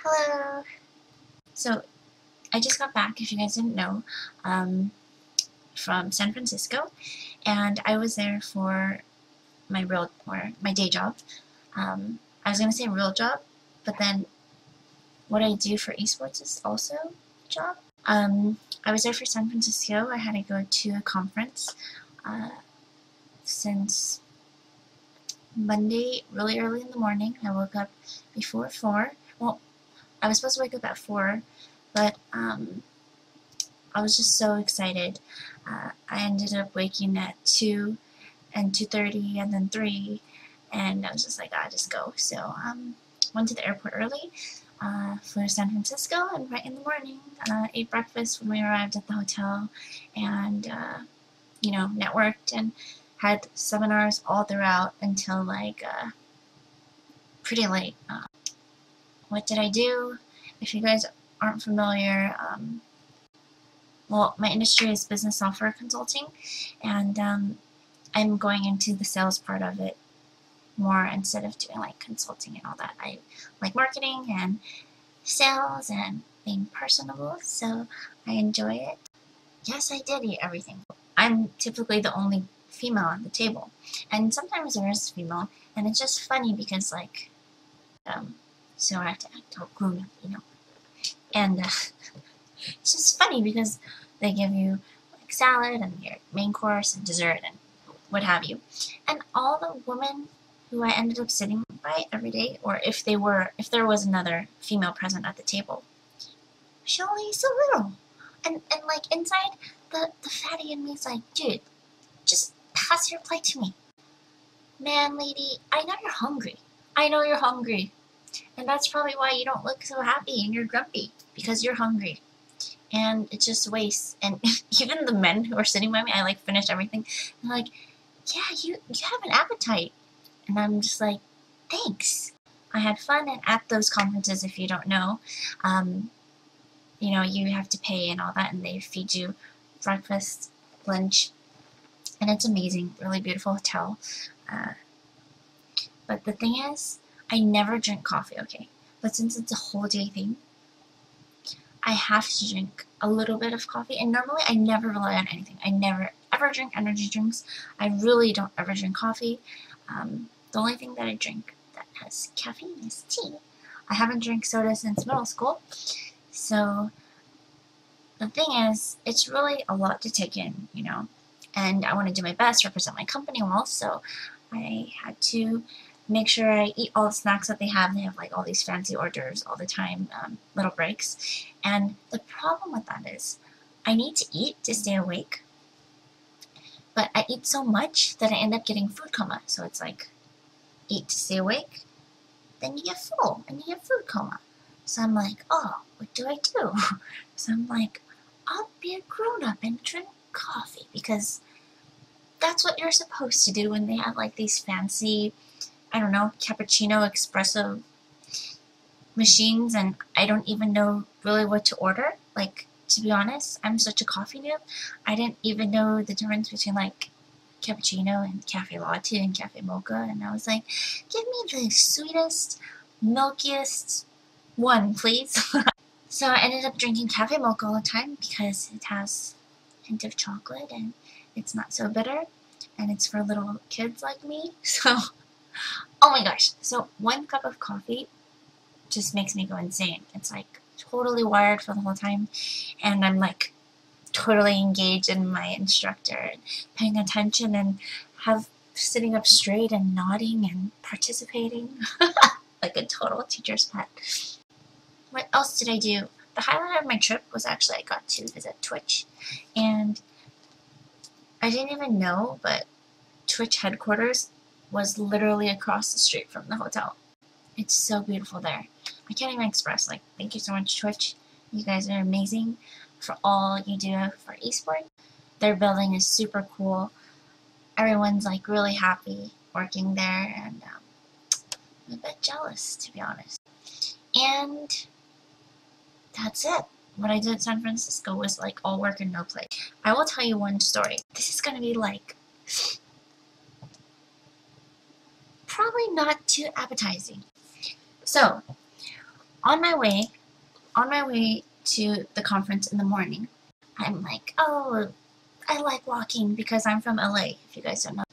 Hello! So, I just got back, if you guys didn't know, from San Francisco, and I was there for my day job. I was going to say real job, but then what I do for esports is also a job. I was there for San Francisco. I had to go to a conference since Monday, really early in the morning. I woke up before 4. Well, I was supposed to wake up at 4, but I was just so excited. I ended up waking at 2 and 2:30 and then 3, and I was just like, I'll just go. So went to the airport early, flew to San Francisco, and right in the morning, ate breakfast when we arrived at the hotel, and networked and had seminars all throughout until like pretty late. What did I do? If you guys aren't familiar, well, my industry is business software consulting, and I'm going into the sales part of it more instead of doing like consulting and all that. I like marketing and sales and being personable, so I enjoy it. Yes, I did eat everything. I'm typically the only female at the table, and sometimes there is female, and it's just funny because like, so I have to act all grown up, and it's just funny because they give you like salad and your main course and dessert and what have you, and all the women who I ended up sitting by every day, or if there was another female present at the table, she only eats so little, and like inside the fatty in me is like, dude, just pass your plate to me. Man, lady, I know you're hungry. I know you're hungry. And that's probably why you don't look so happy and you're grumpy, because you're hungry. And it's just waste. And even the men who are sitting by me, I like finished everything. They're like, yeah, you have an appetite. And I'm just like, thanks. I had fun, and at those conferences, if you don't know, you have to pay and all that, and they feed you breakfast, lunch, and it's amazing. Really beautiful hotel. But the thing is, I never drink coffee, okay? But since it's a whole day thing, I have to drink a little bit of coffee, and normally I never rely on anything. I never ever drink energy drinks. I really don't ever drink coffee. The only thing that I drink that has caffeine is tea. I haven't drank soda since middle school, so the thing is, it's really a lot to take in, and I want to do my best, represent my company well, so I had to make sure I eat all the snacks that they have. They have like all these fancy hors d'oeuvres all the time, little breaks. And the problem with that is I need to eat to stay awake, but I eat so much that I end up getting food coma. So it's like, eat to stay awake, then you get full and you get food coma. So I'm like, oh, what do I do? So I'm like, I'll be a grown-up and drink coffee, because that's what you're supposed to do when they have like these fancy, I don't know, cappuccino espresso machines, and I don't even know really what to order. Like, to be honest, I'm such a coffee noob. I didn't even know the difference between like cappuccino and cafe latte and cafe mocha, and I was like, give me the sweetest, milkiest one, please. So I ended up drinking cafe mocha all the time because it has a hint of chocolate and it's not so bitter, and it's for little kids like me. So oh my gosh, so 1 cup of coffee just makes me go insane. It's like totally wired for the whole time, and I'm like totally engaged in my instructor and paying attention and sitting up straight and nodding and participating like a total teacher's pet. What else did I do? The highlight of my trip was actually I got to visit Twitch, and I didn't even know, but Twitch headquarters was literally across the street from the hotel. It's so beautiful there. I can't even express, like, thank you so much, Twitch. You guys are amazing for all you do for esports. Their building is super cool. Everyone's like really happy working there, and I'm a bit jealous, to be honest. And that's it. What I did in San Francisco was like all work and no play. I will tell you one story. This is gonna be like probably not too appetizing. So On my way to the conference in the morning, I'm like, oh, I like walking because I'm from LA, if you guys don't know.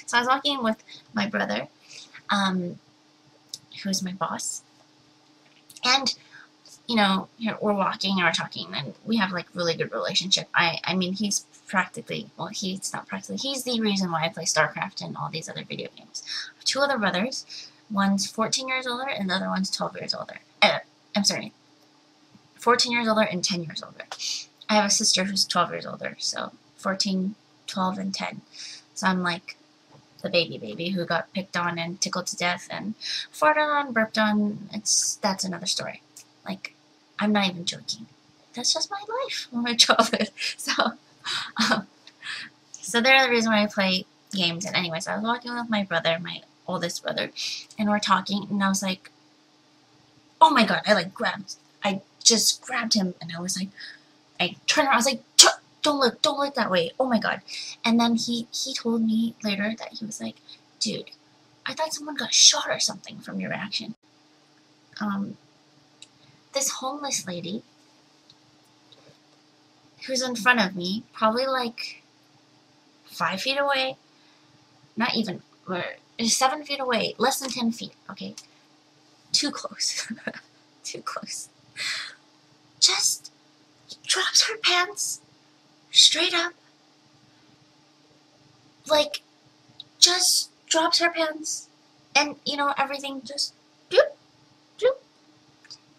So I was walking with my brother, who's my boss, and you know, we're walking and we're talking, and we have like really good relationship. I mean, he's practically, well, he's not practically, he's the reason why I play StarCraft and all these other video games. I have two other brothers. One's 14 years older, and the other one's 12 years older. I'm sorry, 14 years older and 10 years older. I have a sister who's 12 years older, so 14, 12, and 10. So I'm like the baby who got picked on and tickled to death and farted on, burped on. That's another story. Like, I'm not even joking. That's just my life, my childhood. So they're the reason why I play games. And anyways, I was walking with my brother, my oldest brother, and we're talking, and I was like, oh my god, I just grabbed him, and I was like, I turned around, I was like, don't look that way, oh my god. And then he told me later that he was like, dude, I thought someone got shot or something from your reaction. This homeless lady who's in front of me, probably like 5 feet away, not even, 7 feet away, less than 10 feet, okay? Too close. Too close. Just drops her pants straight up. Like, just drops her pants. And, you know, everything just bloop, bloop.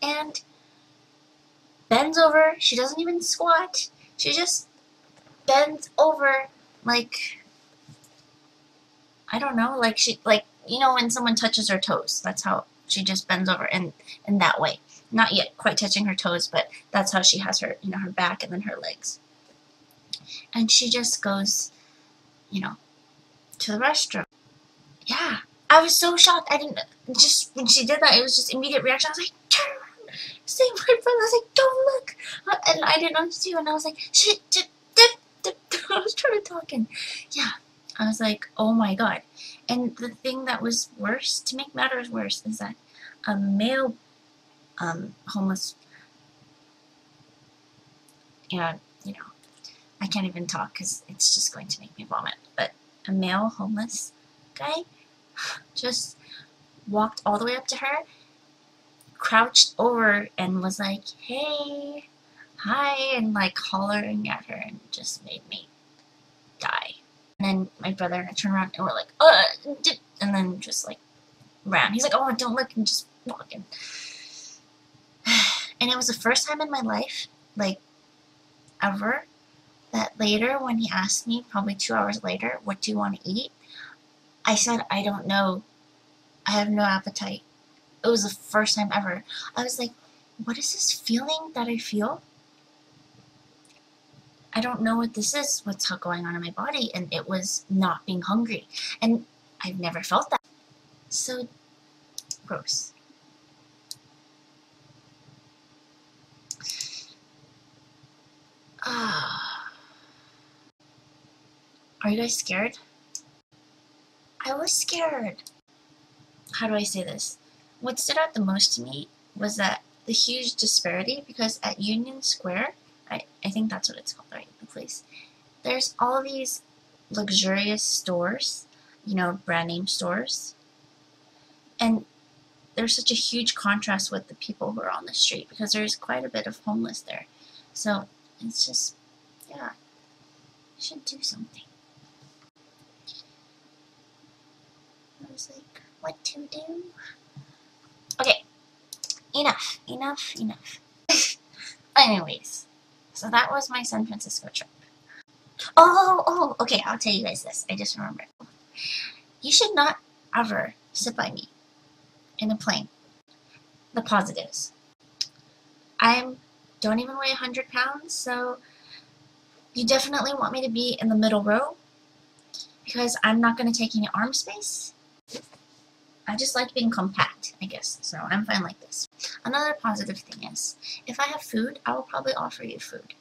And bends over. She doesn't even squat. She just bends over like, I don't know, like you know, when someone touches her toes, that's how she just bends over in that way. Not yet quite touching her toes, but that's how she has her, you know, her back and then her legs. And she just goes, you know, to the restroom. Yeah. I was so shocked. I didn't, just when she did that, it was just immediate reaction. I was like, turn around. Same right front. I was like, don't look. And I didn't know what to do. And I was like, shit. I was trying to talk, and yeah. I was like, oh my god. And the thing that was worse, to make matters worse, is that a male homeless, yeah, you know, I can't even talk because it's just going to make me vomit, but a male homeless guy just walked all the way up to her, crouched over, and was like, hey, hi, and like hollering at her, and just made me die. And then my brother and I turned around and we're like, and then just like ran. He's like, oh, don't look, and just walking. And it was the first time in my life, like, ever, that later when he asked me, probably 2 hours later, what do you want to eat? I said, I don't know. I have no appetite. It was the first time ever. I was like, what is this feeling that I feel? I don't know what this is, what's going on in my body, and it was not being hungry. And I've never felt that. So gross. Are you guys scared? I was scared. How do I say this? What stood out the most to me was that the huge disparity, because at Union Square, I think that's what it's called, right? The place. There's all these luxurious stores, you know, brand name stores. And there's such a huge contrast with the people who are on the street, because there's quite a bit of homeless there. So it's just, yeah, I should do something. I was like, what to do? Okay, enough. Anyways, so that was my San Francisco trip. Oh, okay, I'll tell you guys this. I just remembered. You should not ever sit by me in a plane. The positives. I don't even weigh 100 pounds, so you definitely want me to be in the middle row, because I'm not going to take any arm space. I just like being compact, I guess, so I'm fine like this. Another positive thing is, if I have food, I will probably offer you food.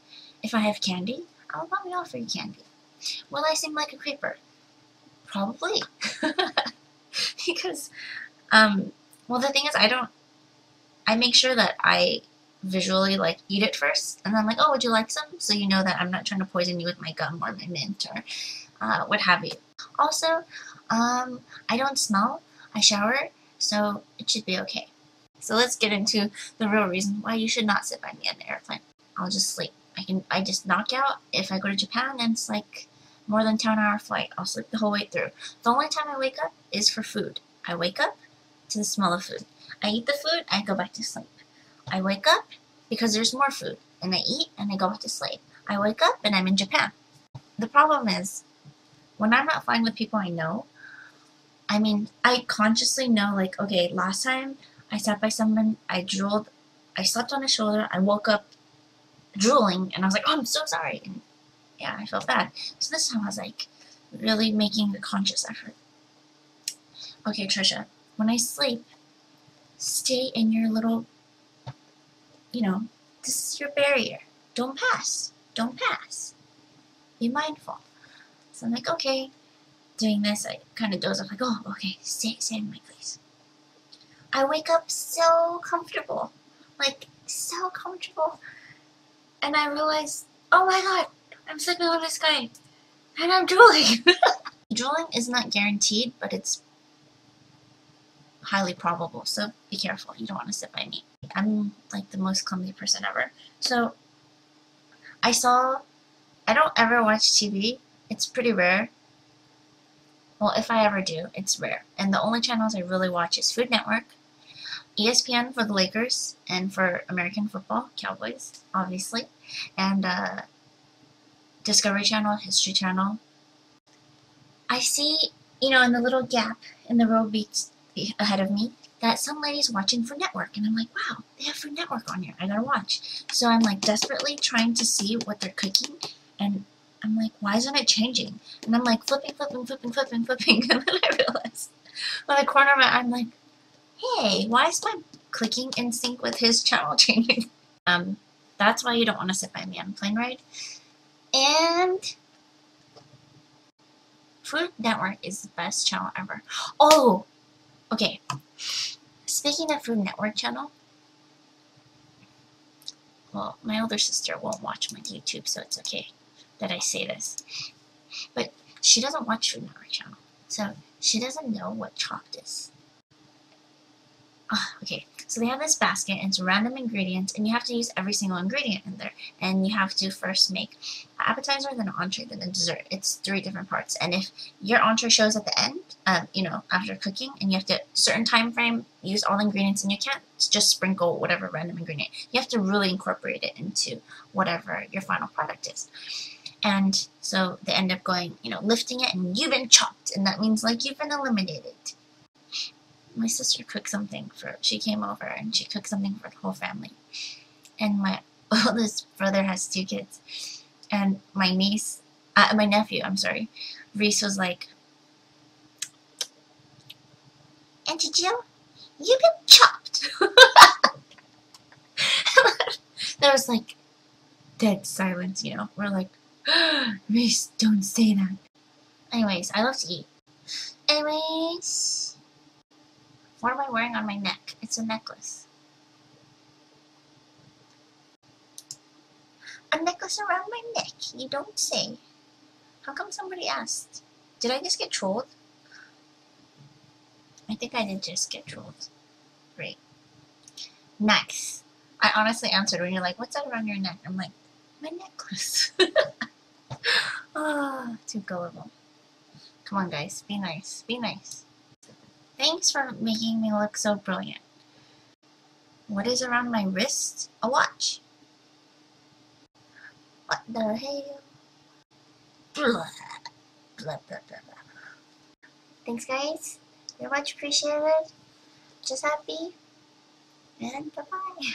If I have candy, I will probably offer you candy. Will I seem like a creeper? Probably. Because, well, the thing is, I don't I make sure that I visually like eat it first, and then I'm like, oh, would you like some? So you know that I'm not trying to poison you with my gum or my mint or what have you. Also, I don't smell. I shower, so it should be okay. So let's get into the real reason why you should not sit by me on an airplane. I'll just sleep. I just knock out. If I go to Japan and it's like more than 10-hour flight, I'll sleep the whole way through. The only time I wake up is for food. I wake up to the smell of food. I eat the food, I go back to sleep. I wake up because there's more food, and I eat and I go back to sleep. I wake up and I'm in Japan. The problem is, when I'm not flying with people I know, I mean, I consciously know, like, okay, last time I sat by someone, I drooled, I slept on his shoulder, I woke up drooling, and I was like, oh, I'm so sorry. And yeah, I felt bad. So this time I was like, really making a conscious effort. Okay, Trisha, when I sleep, stay in your little, this is your barrier. Don't pass. Don't pass. Be mindful. So I'm like, okay. Doing this, I kind of doze off, like, oh, okay, stay in my place. I wake up so comfortable. Like, so comfortable. And I realize, oh my god, I'm sleeping on this guy. And I'm drooling. Drooling is not guaranteed, but it's highly probable. So be careful. You don't want to sit by me. I'm like the most clumsy person ever. So I don't ever watch TV. It's pretty rare. Well, if I ever do, it's rare. And the only channels I really watch is Food Network, ESPN for the Lakers, and for American football, Cowboys, obviously, and Discovery Channel, History Channel. I see, in the little gap in the road beats ahead of me, that some lady's watching Food Network, and I'm like, wow, they have Food Network on here. I gotta watch. So I'm like desperately trying to see what they're cooking, and I'm like, why isn't it changing? And I'm like flipping. And then I realized, by the corner of my eye, I'm like, hey, why is my clicking in sync with his channel changing? That's why you don't want to sit by me on a plane ride. And Food Network is the best channel ever. Oh, okay. Speaking of Food Network channel, well, my older sister won't watch my YouTube, so it's okay that I say this. But she doesn't watch Food Network channel, so she doesn't know what chopped is. Okay, so they have this basket, and it's random ingredients, and you have to use every single ingredient in there. And you have to first make an appetizer, then an entree, then a dessert. It's 3 different parts. And if your entree shows at the end, after cooking, and you have to, certain time frame, use all the ingredients, and you can't just sprinkle whatever random ingredient. You have to really incorporate it into whatever your final product is. And so they end up going, lifting it, and you've been chopped, and that means like you've been eliminated. My sister cooked something she came over and she cooked something for the whole family. And my oldest brother has 2 kids. And my nephew, Reese was like, Auntie Jill, you've been chopped. There was like dead silence, We're like, Reese, don't say that. Anyways, I love to eat. Anyways, what am I wearing on my neck? It's a necklace. A necklace around my neck, you don't say. How come somebody asked? Did I just get trolled? I think I did just get trolled. Great. Next. I honestly answered when you're like, what's that around your neck? I'm like, my necklace. Oh, too gullible. Come on, guys. Be nice. Be nice. Thanks for making me look so brilliant. What is around my wrist? A watch. What the hell? Blah, blah, blah, blah, blah. Thanks, guys. You're much appreciated. Just happy. And bye-bye.